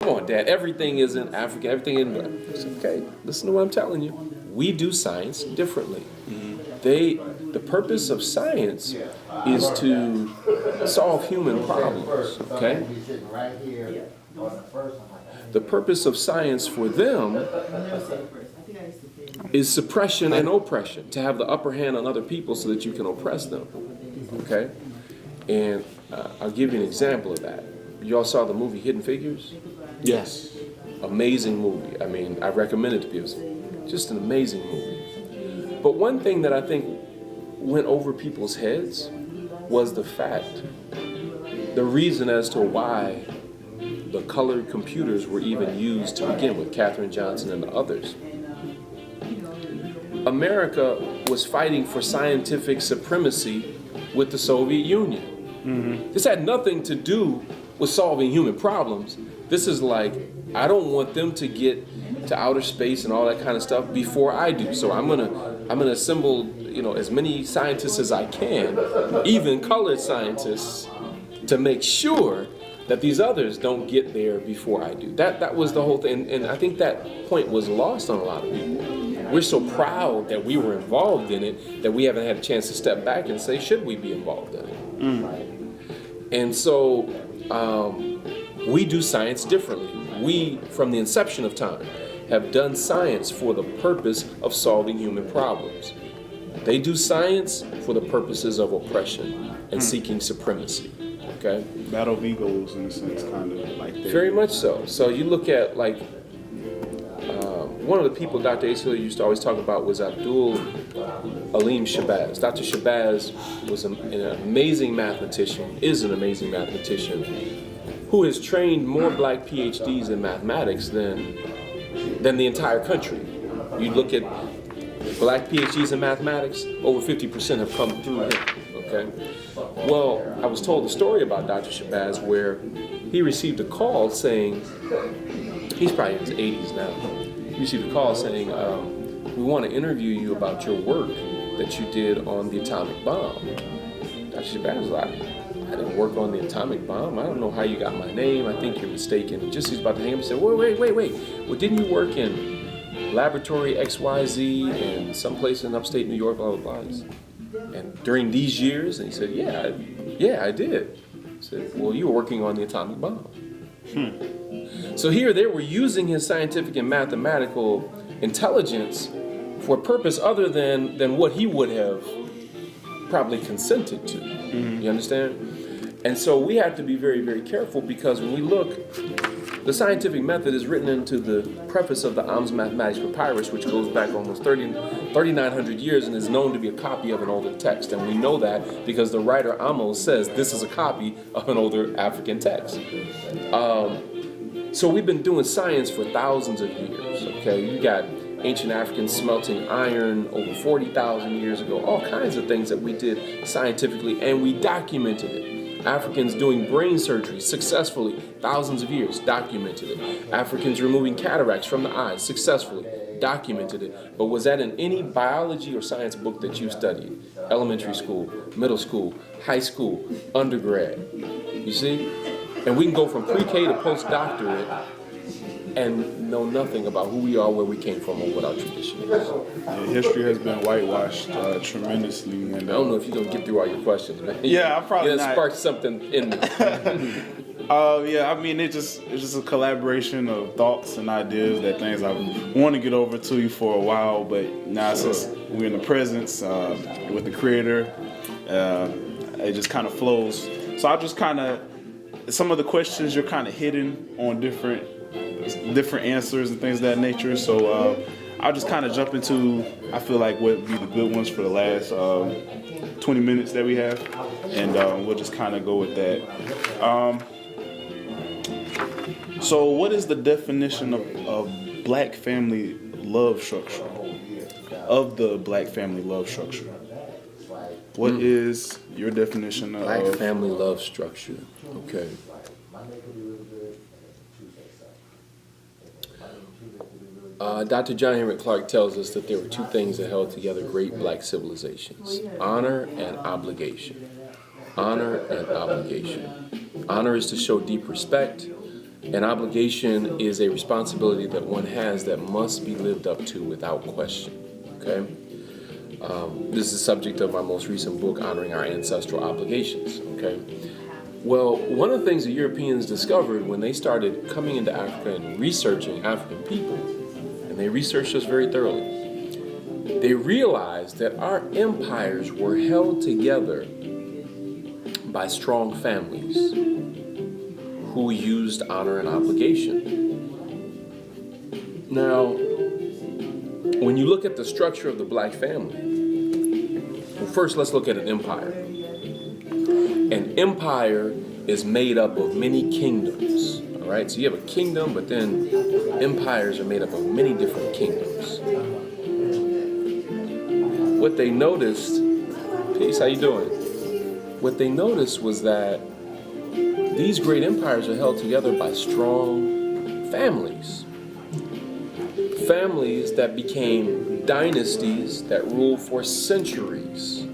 Come on, Dad, everything isn't African, everything isn't black. I said, okay, listen to what I'm telling you. We do science differently. The purpose of science is to solve human problems, okay? The purpose of science for them is suppression and oppression, to have the upper hand on other people so that you can oppress them, okay? And I'll give you an example of that. You all saw the movie Hidden Figures? Yes. Amazing movie. I mean, I recommend it to people. Just an amazing movie. But one thing that I think went over people's heads was the fact, the reason as to why the colored computers were even used to begin with, Katherine Johnson and the others. America was fighting for scientific supremacy with the Soviet Union. Mm-hmm. This had nothing to do with solving human problems. This is like, I don't want them to get to outer space and all that kind of stuff before I do. So I'm gonna assemble, as many scientists as I can, even colored scientists, to make sure that these others don't get there before I do. That was the whole thing, and I think that point was lost on a lot of people. We're so proud that we were involved in it that we haven't had a chance to step back and say, should we be involved in it? And so we do science differently. We, from the inception of time, have done science for the purpose of solving human problems. They do science for the purposes of oppression and seeking supremacy. Okay? Battle of egos, in a sense, kind of like that. Very much so. So you look at, like, one of the people Dr. Ace used to always talk about was Abdul Aleem Shabazz. Dr. Shabazz was an amazing mathematician, is an amazing mathematician, who has trained more black PhDs in mathematics than the entire country. You look at black PhDs in mathematics, over 50% have come through him, okay? Well, I was told a story about Dr. Shabazz where he received a call saying, he's probably in his 80s now, he received a call saying, we want to interview you about your work that you did on the atomic bomb. Dr. Shabazz was like, I didn't work on the atomic bomb. I don't know how you got my name. I think you're mistaken. Just he's about to hang up, he said, wait. Well, didn't you work in laboratory XYZ in someplace in upstate New York, blah, blah, blah. And during these years, and he said, yeah, I did. I said, well, you were working on the atomic bomb. So here they were using his scientific and mathematical intelligence for a purpose other than what he would have probably consented to. You understand? And so we have to be very, very careful, because when we look, the scientific method is written into the preface of the Am's Mathematics Papyrus, which goes back almost 3,900 years and is known to be a copy of an older text. And we know that because the writer Amos says this is a copy of an older African text. So we've been doing science for thousands of years, okay? You got ancient Africans smelting iron over 40,000 years ago, all kinds of things that we did scientifically, and we documented it. Africans doing brain surgery successfully, thousands of years, documented it. Africans removing cataracts from the eyes successfully, documented it. But was that in any biology or science book that you studied? Elementary school, middle school, high school, undergrad. You see? And we can go from pre-K to postdoctorate and know nothing about who we are, where we came from, or what our tradition is. Yeah, history has been whitewashed tremendously. And I don't know if you're going to get through all your questions, man. Yeah, I'm probably not. It sparked something in me. Yeah, I mean, it's just a collaboration of thoughts and ideas, that things I want to get over to you for a while, but now since we're in the presence with the Creator, it just kind of flows. So I'll just kind of, some of the questions you're kind of hidden on different answers and things of that nature. So I'll just kind of jump into, I feel like, what would be the good ones for the last 20 minutes that we have, and we'll just kind of go with that. So what is the definition of black family love structure? Of the black family love structure? What is your definition of black family love structure? Okay. Dr. John Henrik Clarke tells us that there were two things that held together great black civilizations: honor and obligation. Honor and obligation. Honor is to show deep respect, An obligation is a responsibility that one has that must be lived up to without question. Okay? This is the subject of my most recent book, Honoring Our Ancestral Obligations. Okay? Well, one of the things the Europeans discovered when they started coming into Africa and researching African people, and they researched us very thoroughly, they realized that our empires were held together by strong families who used honor and obligation. Now, when you look at the structure of the black family, well, first let's look at an empire. An empire is made up of many kingdoms, all right? So you have a kingdom, but then empires are made up of many different kingdoms. What they noticed, peace, how you doing? What they noticed was that these great empires are held together by strong families. Families that became dynasties that ruled for centuries.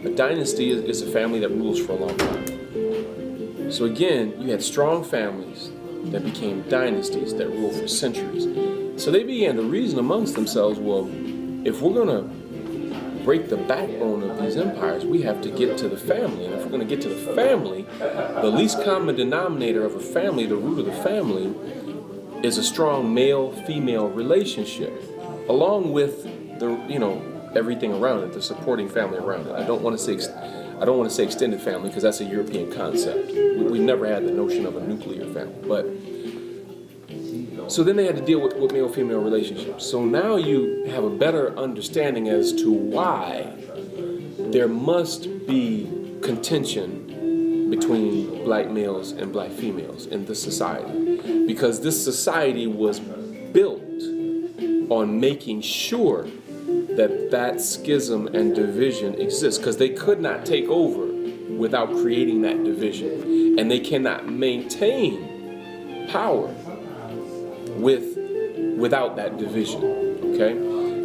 A dynasty is a family that rules for a long time. So again, you had strong families that became dynasties that ruled for centuries. So they began to reason amongst themselves, well, if we're going to break the backbone of these empires, we have to get to the family. And if we're going to get to the family, the least common denominator of a family, the root of the family, is a strong male-female relationship, along with the, everything around it, the supporting family around it. I don't want to say extended family because that's a European concept. We've never had the notion of a nuclear family. But so then they had to deal with male-female relationships. So now you have a better understanding as to why there must be contention between black males and black females in this society, because this society was built on making sure that schism and division exists, because they could not take over without creating that division, and they cannot maintain power without that division. Okay,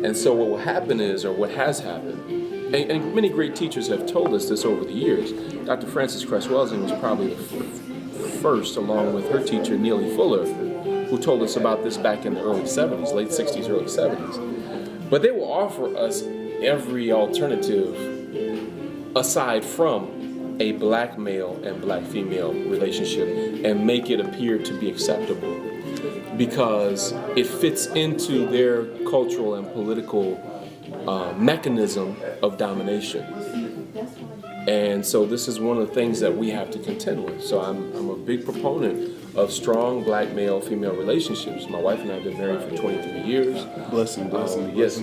and so what will happen is, or what has happened, and many great teachers have told us this over the years. Dr. Frances Cress Welsing was probably the first, along with her teacher Neely Fuller, who told us about this back in the early 70s, late 60s, early 70s. But they will offer us every alternative aside from a black male and black female relationship and make it appear to be acceptable because it fits into their cultural and political mechanism of domination. And so this is one of the things that we have to contend with. So I'm a big proponent of strong black male-female relationships. My wife and I have been married for 23 years. Blessing. Yes.